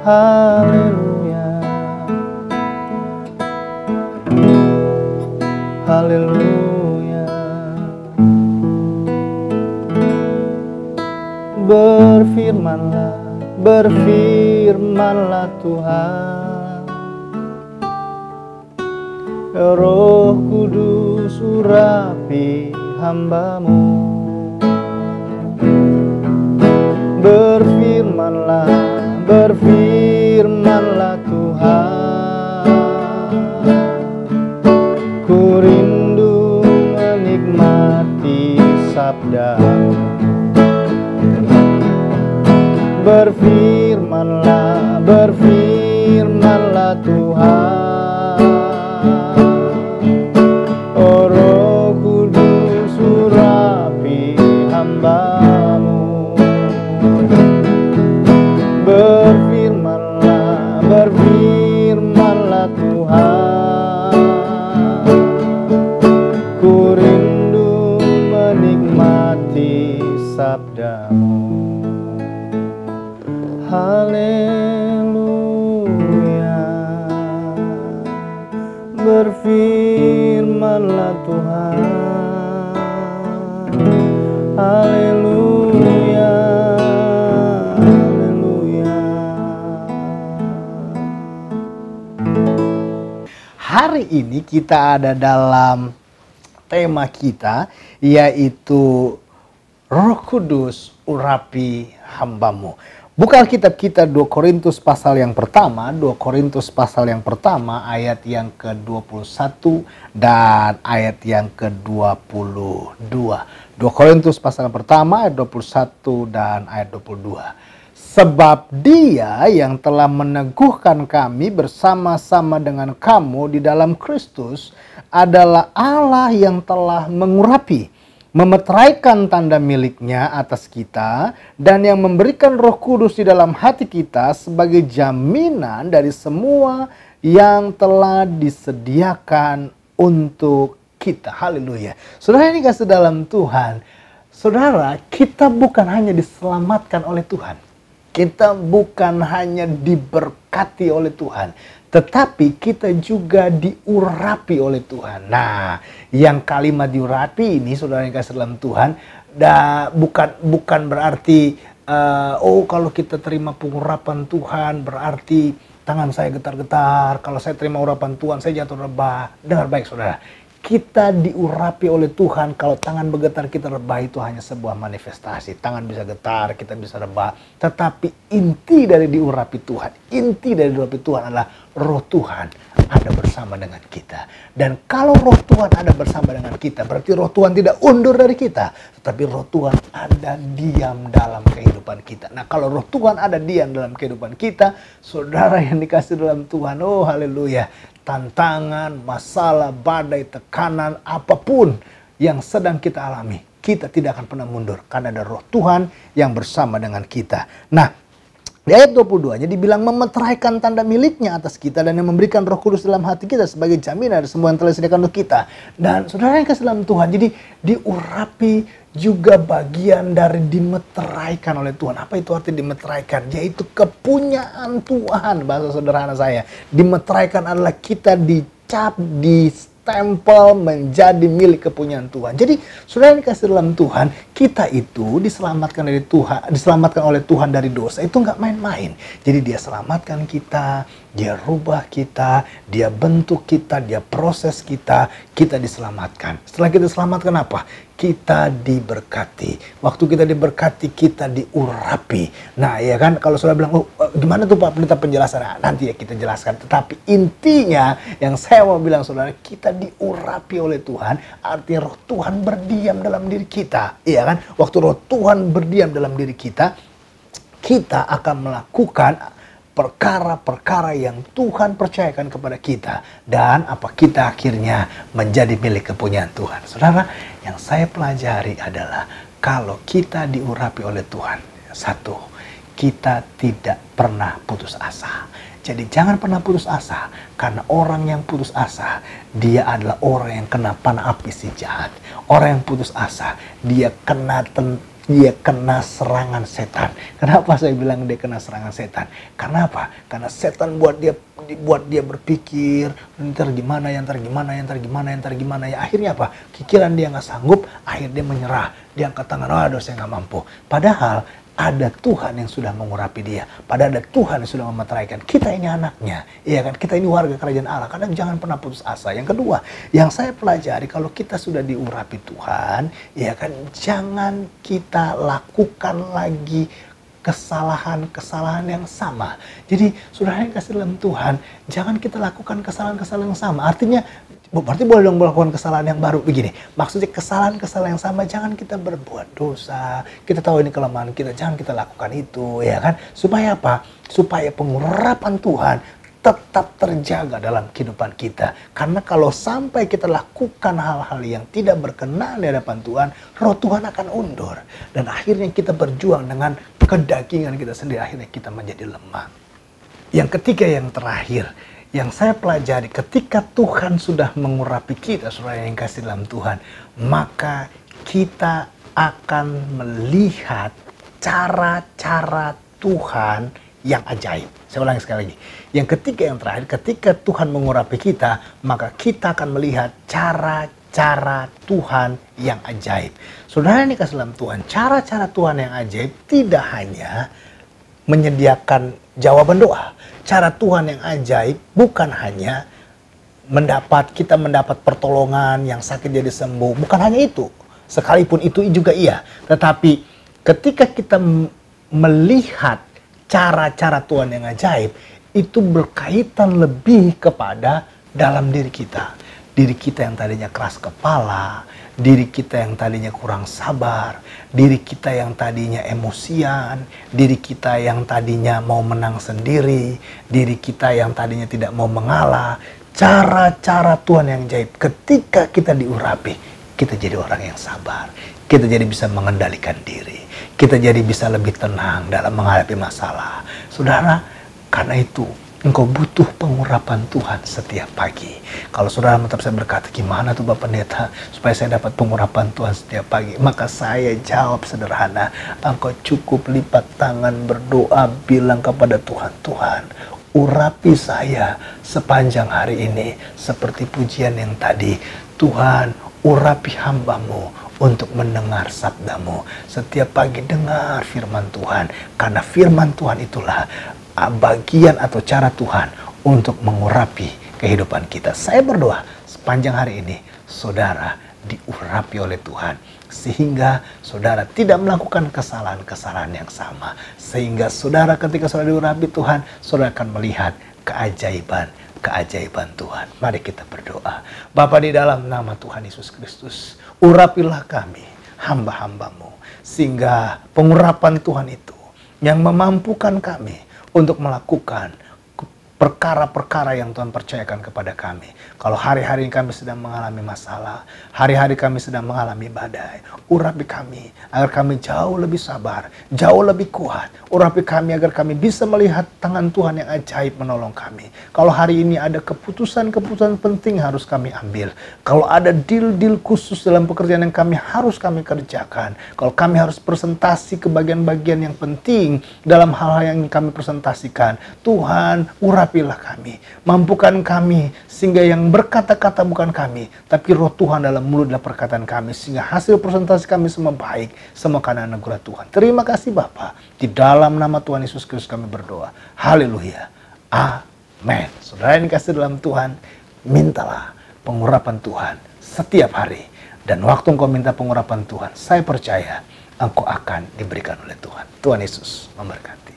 Haleluya, haleluya. Berfirmanlah, berfirmanlah Tuhan. Roh Kudus urapi hamba-Mu. Berfirmanlah, berfirmanlah Tuhan. Ku rindu menikmati sabda-Mu. Berfirmanlah, berfirmanlah Tuhan. Oh Roh Kudus urapi hamba-Mu. Berfirmanlah, berfirmanlah Tuhan. Ku rindu menikmati sabda-Mu. Haleluya, berfirmanlah Tuhan. Haleluya, haleluya. Hari ini kita ada dalam tema kita, yaitu Roh Kudus urapi hamba-Mu. Buka Alkitab kita 2 Korintus pasal yang pertama, 2 Korintus pasal yang pertama ayat yang ke-21 dan ayat yang ke-22. 2 Korintus pasal yang pertama ayat 21 dan ayat 22. Sebab Dia yang telah meneguhkan kami bersama-sama dengan kamu di dalam Kristus adalah Allah yang telah mengurapi, memeteraikan tanda miliknya atas kita, dan yang memberikan Roh Kudus di dalam hati kita sebagai jaminan dari semua yang telah disediakan untuk kita. Haleluya. Saudara ini kasih dalam Tuhan. Saudara, kita bukan hanya diselamatkan oleh Tuhan. Kita bukan hanya diberkati oleh Tuhan, tetapi kita juga diurapi oleh Tuhan. Nah, yang kalimat diurapi ini, saudara yang kasih dalam Tuhan, bukan berarti kalau kita terima pengurapan Tuhan berarti tangan saya getar-getar. Kalau saya terima urapan Tuhan, saya jatuh rebah. Dengar baik, saudara. Kita diurapi oleh Tuhan. Kalau tangan bergetar, kita rebah, itu hanya sebuah manifestasi. Tangan bisa getar, kita bisa rebah. Tetapi inti dari diurapi Tuhan, inti dari diurapi Tuhan adalah Roh Tuhan ada bersama dengan kita. Dan kalau Roh Tuhan ada bersama dengan kita, berarti Roh Tuhan tidak undur dari kita, tetapi Roh Tuhan ada diam dalam kehidupan kita. Nah, kalau Roh Tuhan ada diam dalam kehidupan kita, saudara yang dikasih dalam Tuhan, oh haleluya, tantangan, masalah, badai, tekanan, apapun yang sedang kita alami, kita tidak akan pernah mundur karena ada Roh Tuhan yang bersama dengan kita. Nah, di ayat 22-nya dibilang memeteraikan tanda miliknya atas kita dan yang memberikan Roh Kudus dalam hati kita sebagai jaminan dari semua yang telah disediakan untuk kita. Dan saudara yang kasih dalam Tuhan, jadi diurapi juga bagian dari dimeteraikan oleh Tuhan. Apa itu arti dimeteraikan? Yaitu kepunyaan Tuhan, bahasa sederhana saya. Dimeteraikan adalah kita dicap, ditempel menjadi milik kepunyaan Tuhan. Jadi saudara yang dikasih dalam Tuhan, kita itu diselamatkan dari Tuhan, diselamatkan oleh Tuhan dari dosa. Itu nggak main-main. Jadi Dia selamatkan kita, Dia rubah kita, Dia bentuk kita, Dia proses kita diselamatkan. Setelah kita diselamatkan apa? Kita diberkati. Waktu kita diberkati, kita diurapi. Nah, ya kan, kalau saudara bilang, gimana tuh Pak Pendeta penjelasan? Nah, nanti ya kita jelaskan. Tetapi intinya yang saya mau bilang saudara, kita diurapi oleh Tuhan, artinya Roh Tuhan berdiam dalam diri kita. Iya kan? Waktu Roh Tuhan berdiam dalam diri kita, kita akan melakukan perkara-perkara yang Tuhan percayakan kepada kita. Dan apa, kita akhirnya menjadi milik kepunyaan Tuhan. Saudara, yang saya pelajari adalah kalau kita diurapi oleh Tuhan, satu, kita tidak pernah putus asa. Jadi jangan pernah putus asa, karena orang yang putus asa, dia adalah orang yang kena panah api si jahat. Orang yang putus asa, dia kena dia kena serangan setan. Kenapa saya bilang dia kena serangan setan? Karena apa? Karena setan buat dia berpikir, ntar gimana ya, ntar gimana ya, ntar gimana ya, ntar gimana ya. Akhirnya apa? Pikiran dia nggak sanggup, akhirnya dia menyerah. Dia angkat tangan, aduh saya nggak mampu. Padahal ada Tuhan yang sudah mengurapi dia. Padahal ada Tuhan yang sudah memeteraikan. Kita ini anaknya. Iya kan? Kita ini warga kerajaan Allah. Karena jangan pernah putus asa. Yang kedua, yang saya pelajari kalau kita sudah diurapi Tuhan, ya kan, jangan kita lakukan lagi kesalahan-kesalahan yang sama. Jadi, saudara yang kasih dalam Tuhan, jangan kita lakukan kesalahan-kesalahan yang sama. Artinya, berarti boleh dong melakukan kesalahan yang baru begini. Maksudnya kesalahan-kesalahan yang sama, jangan kita berbuat dosa. Kita tahu ini kelemahan kita, jangan kita lakukan itu, ya kan? Supaya apa? Supaya pengurapan Tuhan tetap terjaga dalam kehidupan kita. Karena kalau sampai kita lakukan hal-hal yang tidak berkenan di hadapan Tuhan, roh Tuhan akan undur. Dan akhirnya kita berjuang dengan kedagingan kita sendiri, akhirnya kita menjadi lemah. Yang ketiga, yang terakhir, yang saya pelajari, ketika Tuhan sudah mengurapi kita, saudara yang kasih dalam Tuhan, maka kita akan melihat cara-cara Tuhan yang ajaib. Saya ulangi sekali lagi. Yang ketiga, yang terakhir, ketika Tuhan mengurapi kita, maka kita akan melihat cara-cara Tuhan yang ajaib. Saudara yang dikasih dalam Tuhan, cara-cara Tuhan yang ajaib tidak hanya menyediakan jawaban doa. Cara Tuhan yang ajaib bukan hanya kita mendapat pertolongan, yang sakit jadi sembuh. Bukan hanya itu. Sekalipun itu juga iya. Tetapi ketika kita melihat cara-cara Tuhan yang ajaib, itu berkaitan lebih kepada dalam diri kita. Diri kita yang tadinya keras kepala, diri kita yang tadinya kurang sabar, diri kita yang tadinya emosian, diri kita yang tadinya mau menang sendiri, diri kita yang tadinya tidak mau mengalah. Cara-cara Tuhan yang ajaib, ketika kita diurapi, kita jadi orang yang sabar. Kita jadi bisa mengendalikan diri. Kita jadi bisa lebih tenang dalam menghadapi masalah. Saudara, karena itu engkau butuh pengurapan Tuhan setiap pagi. Kalau saudara tetap saya berkata, gimana tuh Bapak Pendeta supaya saya dapat pengurapan Tuhan setiap pagi? Maka saya jawab sederhana, engkau cukup lipat tangan berdoa, bilang kepada Tuhan, Tuhan, urapi saya sepanjang hari ini. Seperti pujian yang tadi, Tuhan, urapi hamba-Mu untuk mendengar sabda-Mu. Setiap pagi dengar firman Tuhan, karena firman Tuhan itulah bagian atau cara Tuhan untuk mengurapi kehidupan kita. Saya berdoa sepanjang hari ini saudara diurapi oleh Tuhan, sehingga saudara tidak melakukan kesalahan-kesalahan yang sama. Sehingga saudara ketika saudara diurapi Tuhan, saudara akan melihat keajaiban Tuhan. Mari kita berdoa. Bapa, di dalam nama Tuhan Yesus Kristus, urapilah kami, hamba-hamba-Mu, sehingga pengurapan Tuhan itu yang memampukan kami untuk melakukan perkara-perkara yang Tuhan percayakan kepada kami. Kalau hari-hari kami sedang mengalami masalah, hari-hari kami sedang mengalami badai, urapi kami agar kami jauh lebih sabar, jauh lebih kuat. Urapi kami agar kami bisa melihat tangan Tuhan yang ajaib menolong kami. Kalau hari ini ada keputusan-keputusan penting harus kami ambil, kalau ada deal-deal khusus dalam pekerjaan yang harus kami kerjakan, kalau kami harus presentasi ke bagian-bagian yang penting dalam hal-hal yang kami presentasikan, Tuhan, urapilah kami, mampukan kami, sehingga yang berkata-kata bukan kami, tapi roh Tuhan dalam mulut dan perkataan kami, sehingga hasil presentasi kami semua baik, semua karena anugerah Tuhan. Terima kasih Bapa, di dalam nama Tuhan Yesus Kristus kami berdoa. Haleluya, amin. Saudara yang dikasih dalam Tuhan, mintalah pengurapan Tuhan setiap hari. Dan waktu engkau minta pengurapan Tuhan, saya percaya engkau akan diberikan oleh Tuhan. Tuhan Yesus memberkati.